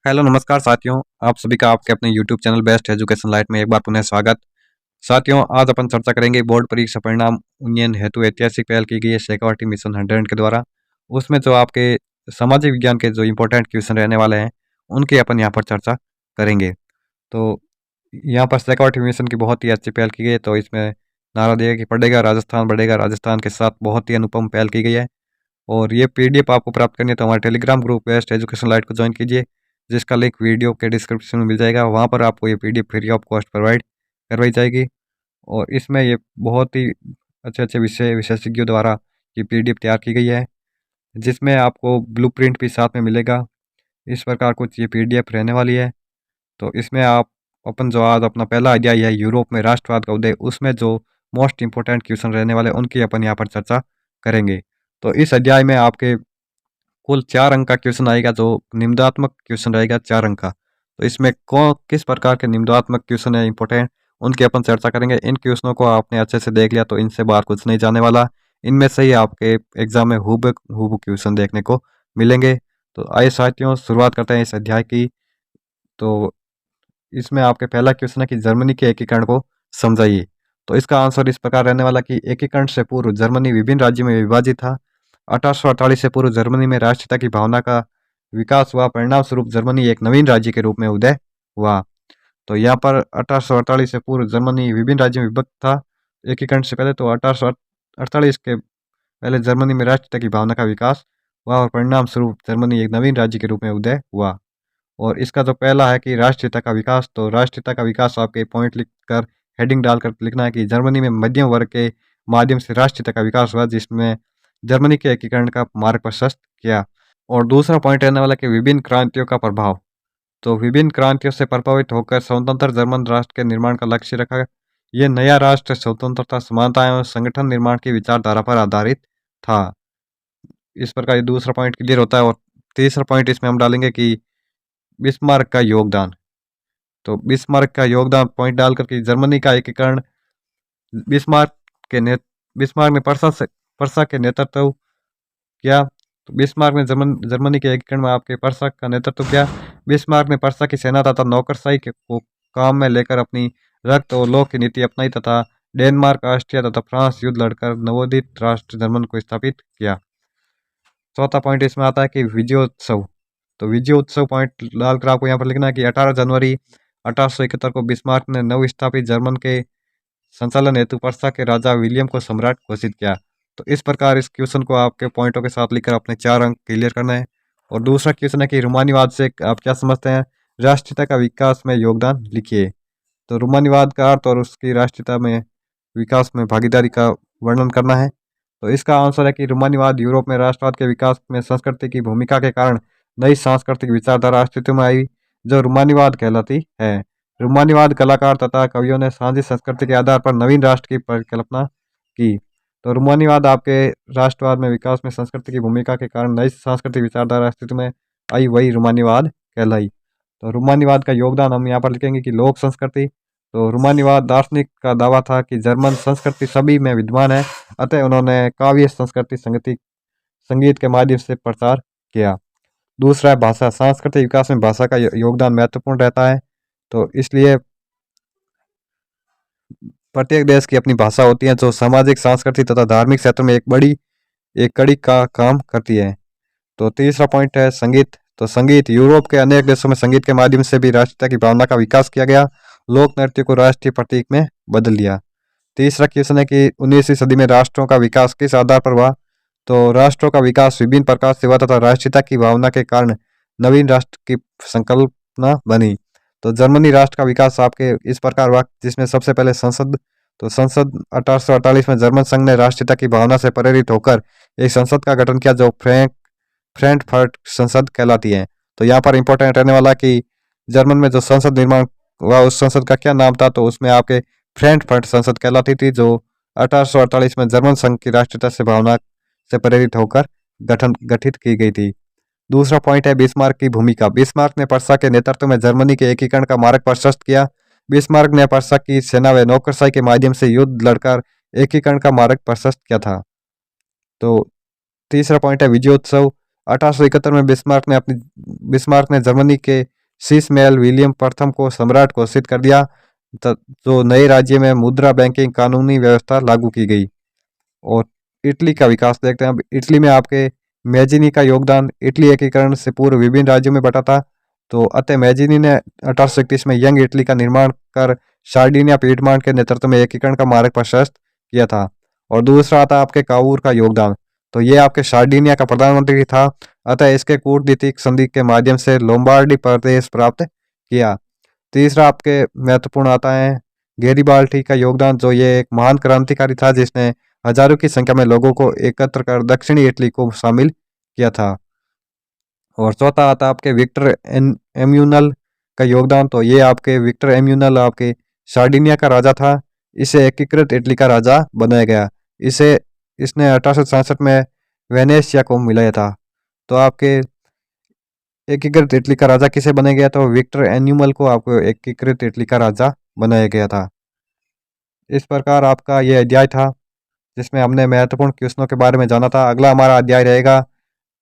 Hello नमस्कार साथियों। आप सभी का आपके अपने YouTube channel best education light में एक बार पुनः स्वागत। साथियों, आज अपन चर्चा करेंगे बोर्ड परीक्षा परिणाम उन्नयन हेतु ऐतिहासिक पहल की गई है शेखावाटी मिशन 100 के द्वारा। उसमें जो आपके सामाजिक विज्ञान के जो इंपॉर्टेंट क्वेश्चन रहने वाले हैं उनकी अपन यहाँ पर चर्चा करेंगे। तो यहाँ पर शेखावाटी मिशन की बहुत ही अच्छी पहल की गई है। तो इसमें नारा दिया कि पढ़ेगा राजस्थान बढ़ेगा, राजस्थान के साथ बहुत ही अनुपम पहल की गई है। और ये पीडीएफ आपको प्राप्त करनी है तो हमारे Telegram group best education light को ज्वाइन कीजिए, जिसका लिंक वीडियो के डिस्क्रिप्शन में मिल जाएगा। वहाँ पर आपको ये PDF free of cost provide करवाई जाएगी। और इसमें ये बहुत ही अच्छे अच्छे विशेषज्ञों द्वारा ये पीडीएफ तैयार की गई है, जिसमें आपको ब्लूप्रिंट भी साथ में मिलेगा। इस प्रकार कुछ ये पीडीएफ रहने वाली है। तो इसमें आप अपन जो आज अपना पहला अध्याय है यूरोप में राष्ट्रवाद का उदय, उसमें जो मोस्ट इंपोर्टेंट क्वेश्चन रहने वाले उनकी अपन यहाँ पर चर्चा करेंगे। तो इस अध्याय में आपके कुल 4 अंक का क्वेश्चन आएगा, जो निम्नात्मक क्वेश्चन रहेगा 4 अंक का। तो इसमें कौन किस प्रकार के निम्नात्मक क्वेश्चन है इंपॉर्टेंट, उनकी अपन चर्चा करेंगे। इन क्वेश्चनों को आपने अच्छे से देख लिया तो इनसे बाहर कुछ नहीं जाने वाला। इनमें से ही आपके एग्जाम में हूबहू क्वेश्चन देखने को मिलेंगे। तो आइए साथियों, शुरुआत करते हैं इस अध्याय की। तो इसमें आपके पहला क्वेश्चन है कि जर्मनी के एकीकरण को समझाइए। तो इसका आंसर इस प्रकार रहने वाला कि एकीकरण से पूर्व जर्मनी विभिन्न राज्यों में विभाजित था। 1848 से पूर्व जर्मनी में राष्ट्रीयता की भावना का विकास हुआ। परिणाम स्वरूप जर्मनी एक नवीन राज्य के रूप में उदय हुआ। तो यहाँ पर 1848 से पूर्व जर्मनी विभिन्न राज्यों में विभक्त था। एकीकरण से पहले तो 1848 के पहले जर्मनी में राष्ट्रीयता की भावना का विकास हुआ और परिणाम स्वरूप जर्मनी एक नवीन राज्य के रूप में उदय हुआ। और इसका जो पहला है कि राष्ट्रीयता का विकास, तो राष्ट्रीयता का विकास आपके पॉइंट लिखकर हेडिंग डालकर लिखना है कि जर्मनी में मध्यम वर्ग के माध्यम से राष्ट्रीयता का विकास हुआ, जिसमें जर्मनी के एकीकरण का मार्ग प्रशस्त किया। और दूसरा पॉइंट रहने वाला कि विभिन्न क्रांतियों का प्रभाव। तो विभिन्न क्रांतियों से प्रभावित होकर स्वतंत्र जर्मन राष्ट्र के निर्माण का लक्ष्य रखा। यह नया राष्ट्र स्वतंत्रता, समानता एवं संगठन निर्माण की विचारधारा पर आधारित था। इस प्रकार ये दूसरा पॉइंट क्लियर होता है। और तीसरा पॉइंट इसमें हम डालेंगे कि बिस्मार्क का योगदान। तो बिस्मार्क का योगदान पॉइंट डालकर कि जर्मनी का एकीकरण बिस्मार्क के ने बिस्मार्क ने पर्सा के नेतृत्व किया। तो बिस्मार्क ने जर्मनी के एकीकरण में आपके पर्सा का नेतृत्व किया। बिस्मार्क ने पर्सा की सेना तथा नौकरशाही को काम में लेकर अपनी रक्त और लोह की नीति अपनाई तथा डेनमार्क, ऑस्ट्रिया तथा फ्रांस युद्ध लड़कर नवोदित राष्ट्र जर्मन को स्थापित किया। चौथा पॉइंट इसमें आता है कि विजयोत्सव। तो विजयोत्सव पॉइंट डालकर आपको यहाँ पर लिखना है कि 18 जनवरी 1871 को बिस्मार्क ने नव स्थापित जर्मन के संचालन हेतु पर्सा के राजा विलियम को सम्राट घोषित किया। तो इस प्रकार इस क्वेश्चन को आपके पॉइंटों के साथ लिखकर अपने 4 अंक क्लियर करना है। और दूसरा क्वेश्चन है कि रोमानीवाद से आप क्या समझते हैं, राष्ट्रीयता का विकास में योगदान लिखिए। तो रोमानीवाद का अर्थ और उसकी राष्ट्रीयता में विकास में भागीदारी का वर्णन करना है। तो इसका आंसर है कि रोमानीवाद यूरोप में राष्ट्रवाद के विकास में संस्कृति की भूमिका के कारण नई सांस्कृतिक विचारधारा अस्तित्व में आई, जो रोमानीवाद कहलाती है। रोमानीवाद कलाकार तथा कवियों ने साझी संस्कृति के आधार पर नवीन राष्ट्र की परिकल्पना की। तो रोमानीवाद आपके राष्ट्रवाद में विकास में संस्कृति की भूमिका के कारण नई सांस्कृतिक विचारधारा अस्तित्व में आई, वही रोमानीवाद कहलाई। तो रोमानीवाद का योगदान हम यहाँ पर लिखेंगे कि लोक संस्कृति। तो रोमानीवाद दार्शनिक का दावा था कि जर्मन संस्कृति सभी में विद्यमान है, अतः उन्होंने काव्य संस्कृति संगीत के माध्यम से प्रचार किया। दूसरा है भाषा। सांस्कृतिक विकास में भाषा का योगदान महत्वपूर्ण रहता है। तो इसलिए प्रत्येक देश की अपनी भाषा होती है, जो सामाजिक, सांस्कृतिक तथा धार्मिक क्षेत्र में एक कड़ी का काम करती है। तो तीसरा पॉइंट है संगीत। तो संगीत। यूरोप के अनेक देशों में संगीत के माध्यम से भी राष्ट्रीयता की भावना का विकास किया गया। लोक नृत्य को राष्ट्रीय प्रतीक में बदल दिया। तीसरा क्वेश्चन है कि 19वीं सदी में राष्ट्रों का विकास किस आधार पर हुआ। तो राष्ट्रों का विकास विभिन्न प्रकार से हुआ तथा राष्ट्रीयता की भावना के कारण नवीन राष्ट्र की संकल्पना बनी। तो जर्मनी राष्ट्र का विकास आपके इस प्रकार हुआ, जिसमें सबसे पहले संसद। तो संसद 1848 में जर्मन संघ ने राष्ट्रीयता की भावना से प्रेरित होकर एक संसद का गठन किया, जो फ्रैंकफर्ट संसद कहलाती है। तो यहाँ पर इंपॉर्टेंट रहने वाला कि जर्मन में जो संसद निर्माण हुआ उस संसद का क्या नाम था। तो उसमें आपके फ्रैंकफर्ट संसद कहलाती थी, जो 1848 में जर्मन संघ की राष्ट्रीयता से भावना से प्रेरित होकर गठित की गई थी। दूसरा पॉइंट है बिस्मार्क की भूमिका। बिस्मार्क ने पर्सा के नेतृत्व में जर्मनी के एकीकरण का मार्ग प्रशस्त किया। बिस्मार्क ने पर्सा की सेना व नौकरशाही के माध्यम से युद्ध लड़कर एकीकरण का मार्ग प्रशस्त किया था। तो तीसरा पॉइंट है विजयोत्सव। 1871 में बिस्मार्क ने जर्मनी के शीशमहल विलियम प्रथम को सम्राट घोषित कर दिया। जो नए राज्य में मुद्रा बैंकिंग कानूनी व्यवस्था लागू की गई। और इटली का विकास देखते हैं। अब इटली में आपके मैजिनी का योगदान। इटली एकीकरण से पूर्व विभिन्न राज्यों में बटा था, तो अतः मैजिनी ने 1831 में यंग इटली का निर्माण कर सार्डिनिया पीडमॉन्ट के नेतृत्व में एकीकरण का मार्ग प्रशस्त किया था। और दूसरा आता आपके कावूर का योगदान। तो ये आपके सार्डिनिया का प्रधानमंत्री था, अतः इसके कूटनीतिक संधि के माध्यम से लोम्बार्डी प्रदेश प्राप्त किया। तीसरा आपके महत्वपूर्ण आता है गेरिबाल्डी का योगदान, जो ये एक महान क्रांतिकारी था जिसने हजारों की संख्या में लोगों को एकत्र कर दक्षिणी इटली को शामिल किया था। और चौथा आता आपके विक्टर एम्यूनल का योगदान। तो ये आपके विक्टर एम्यूनल आपके सार्डिनिया का राजा था। इसे एकीकृत इटली का राजा बनाया गया। इसे इसने 1867 में वेनेशिया को मिलाया था। तो आपके एकीकृत इटली का राजा किसे बनाया गया? तो विक्टर एन्यूमल को आपको एकीकृत इटली का राजा बनाया गया था। इस प्रकार आपका यह अध्याय था जिसमें हमने महत्वपूर्ण क्वेश्चनों के बारे में जाना था। अगला हमारा अध्याय रहेगा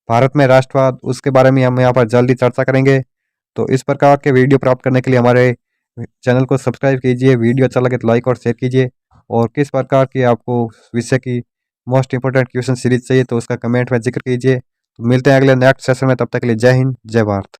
भारत में राष्ट्रवाद, उसके बारे में हम यहाँ पर जल्दी चर्चा करेंगे। तो इस प्रकार के वीडियो प्राप्त करने के लिए हमारे चैनल को सब्सक्राइब कीजिए। वीडियो अच्छा लगे तो लाइक और शेयर कीजिए। और किस प्रकार की आपको विषय की मोस्ट इंपोर्टेंट क्वेश्चन सीरीज चाहिए तो उसका कमेंट में जिक्र कीजिए। तो मिलते हैं अगले नेक्स्ट सेशन में, तब तक के लिए जय हिंद, जय भारत।